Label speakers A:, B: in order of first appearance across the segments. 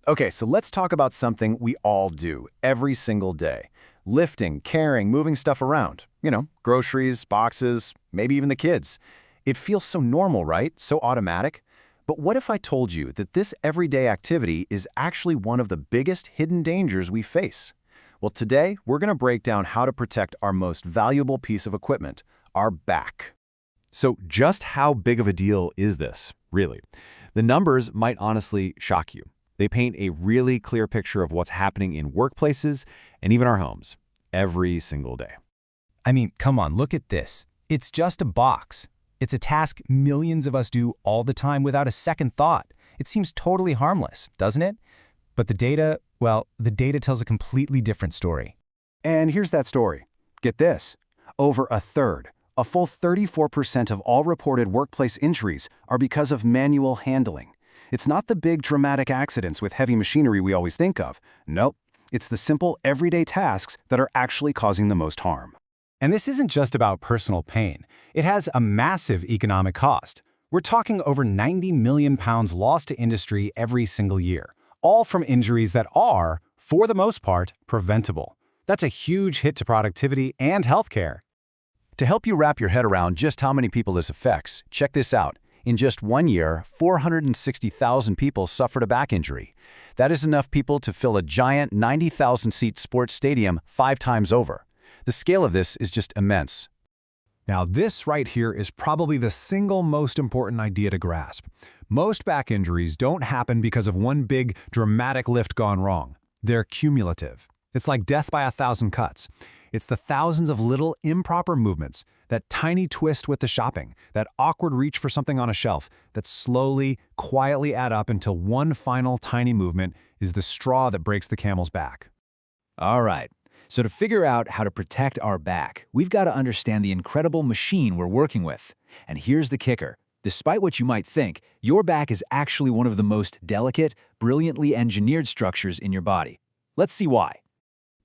A: Okay, so let's talk about something we all do every single day. Lifting, carrying, moving stuff around. Groceries, boxes, maybe even the kids. It feels so normal, right? So automatic. But what if I told you that this everyday activity is actually one of the biggest hidden dangers we face? Well, today, we're going to break down how to protect our most valuable piece of equipment, our back. So just how big of a deal is this, really? The numbers might honestly shock you. They paint a really clear picture of what's happening in workplaces and even our homes every single day.
B: I mean, come on, look at this. It's just a box. It's a task millions of us do all the time without a second thought. It seems totally harmless, doesn't it? But the data, well, the data tells a completely different story.
A: And here's that story. Get this. Over a third, a full 34% of all reported workplace injuries are because of manual handling. It's not the big dramatic accidents with heavy machinery we always think of. Nope, it's the simple everyday tasks that are actually causing the most harm.
B: And this isn't just about personal pain. It has a massive economic cost. We're talking over 90 million pounds lost to industry every single year, all from injuries that are, for the most part, preventable. That's a huge hit to productivity and healthcare.
A: To help you wrap your head around just how many people this affects, check this out. In just 1 year, 460,000 people suffered a back injury. That is enough people to fill a giant 90,000-seat sports stadium 5 times over. The scale of this is just immense.
C: Now, this right here is probably the single most important idea to grasp. Most back injuries don't happen because of one big, dramatic lift gone wrong. They're cumulative. It's like death by 1,000 cuts. It's the thousands of little improper movements, that tiny twist with the shopping, that awkward reach for something on a shelf, that slowly, quietly add up until one final tiny movement is the straw that breaks the camel's back.
D: All right, so to figure out how to protect our back, we've got to understand the incredible machine we're working with. And here's the kicker. Despite what you might think, your back is actually one of the most delicate, brilliantly engineered structures in your body. Let's see why.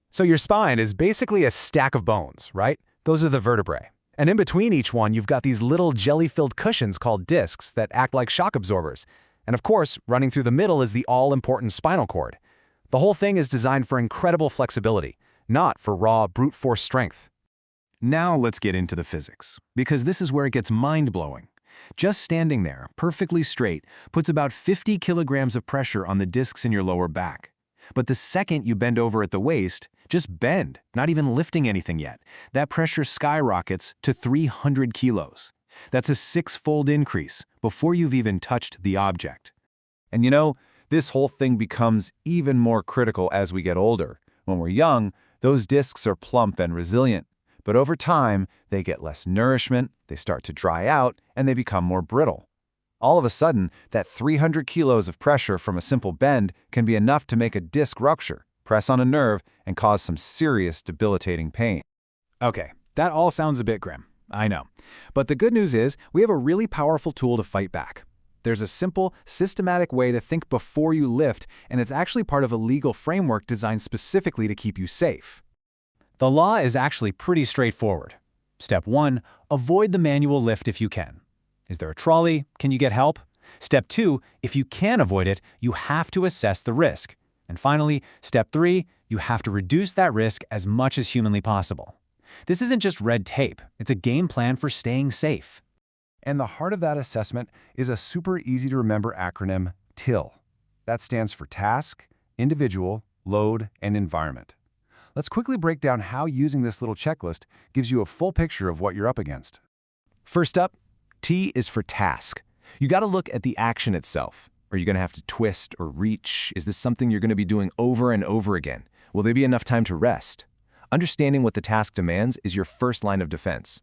C: So your spine is basically a stack of bones, right? Those are the vertebrae. And in between each one, you've got these little jelly-filled cushions called discs that act like shock absorbers. And of course, running through the middle is the all-important spinal cord. The whole thing is designed for incredible flexibility, not for raw, brute force strength.
A: Now let's get into the physics, because this is where it gets mind-blowing. Just standing there, perfectly straight, puts about 50 kilograms of pressure on the discs in your lower back. But the second you bend over at the waist, just bend, not even lifting anything yet, that pressure skyrockets to 300 kilos. That's a 6-fold increase before you've even touched the object.
E: And this whole thing becomes even more critical as we get older. When we're young, those discs are plump and resilient. But over time, they get less nourishment, they start to dry out, and they become more brittle. All of a sudden, that 300 kilos of pressure from a simple bend can be enough to make a disc rupture, press on a nerve, and cause some serious debilitating pain.
A: Okay, that all sounds a bit grim, I know. But the good news is we have a really powerful tool to fight back. There's a simple, systematic way to think before you lift, and it's actually part of a legal framework designed specifically to keep you safe.
B: The law is actually pretty straightforward. Step 1, avoid the manual lift if you can. Is there a trolley? Can you get help? Step 2, if you can avoid it, you have to assess the risk. And finally, step 3, you have to reduce that risk as much as humanly possible. This isn't just red tape, it's a game plan for staying safe.
C: And the heart of that assessment is a super easy to remember acronym, T.I.L.E. That stands for Task, Individual, Load, and Environment. Let's quickly break down how using this little checklist gives you a full picture of what you're up against.
A: First up, T is for task. You got to look at the action itself. Are you going to have to twist or reach? Is this something you're going to be doing over and over again? Will there be enough time to rest? Understanding what the task demands is your first line of defense.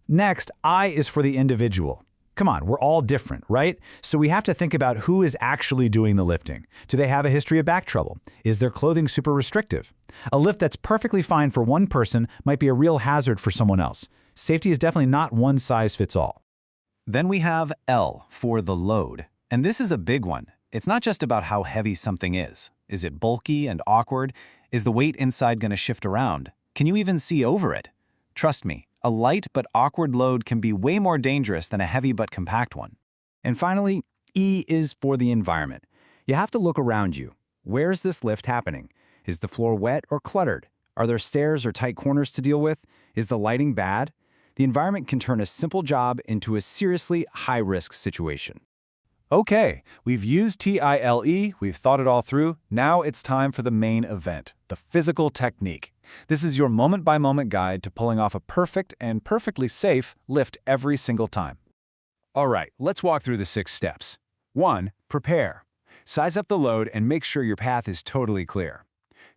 B: Next, I is for the individual. Come on, we're all different, right? So we have to think about who is actually doing the lifting. Do they have a history of back trouble? Is their clothing super restrictive? A lift that's perfectly fine for one person might be a real hazard for someone else. Safety is definitely not one size fits all.
A: Then we have L for the load. And this is a big one. It's not just about how heavy something is. Is it bulky and awkward? Is the weight inside going to shift around? Can you even see over it? Trust me, a light but awkward load can be way more dangerous than a heavy but compact one.
B: And finally, E is for the environment. You have to look around you.
D: Where's this lift happening? Is the floor wet or cluttered? Are there stairs or tight corners to deal with? Is the lighting bad? The environment can turn a simple job into a seriously high-risk situation.
E: Okay, we've used T.I.L.E, we've thought it all through. Now it's time for the main event, the physical technique. This is your moment-by-moment guide to pulling off a perfect and perfectly safe lift every single time.
B: All right, let's walk through the 6 steps. 1. Prepare. Size up the load and make sure your path is totally clear.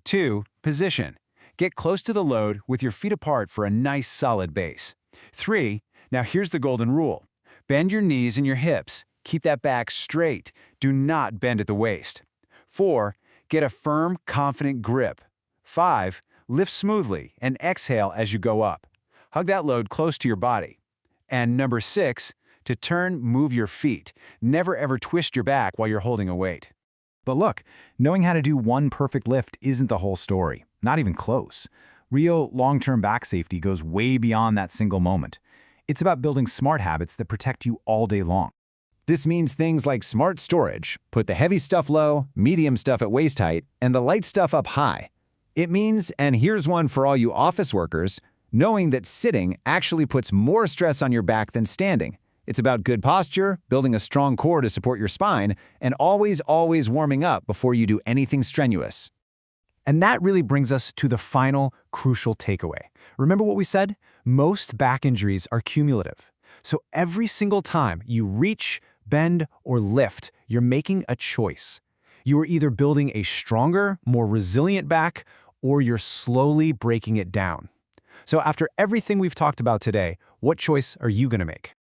B: 2. Position. Get close to the load with your feet apart for a nice solid base. 3. Now here's the golden rule. Bend your knees and your hips. Keep that back straight. Do not bend at the waist. 4. Get a firm, confident grip. 5. Lift smoothly and exhale as you go up. Hug that load close to your body. And number 6, to turn, move your feet. Never ever twist your back while you're holding a weight.
C: But look, knowing how to do one perfect lift isn't the whole story, not even close. Real long-term back safety goes way beyond that single moment. It's about building smart habits that protect you all day long.
A: This means things like smart storage, put the heavy stuff low, medium stuff at waist height, and the light stuff up high. It means, and here's one for all you office workers, knowing that sitting actually puts more stress on your back than standing. It's about good posture, building a strong core to support your spine, and always warming up before you do anything strenuous.
C: And that really brings us to the final crucial takeaway. Remember what we said? Most back injuries are cumulative. So every single time you reach, bend, or lift, you're making a choice. You are either building a stronger, more resilient back, or you're slowly breaking it down. So after everything we've talked about today, what choice are you going to make?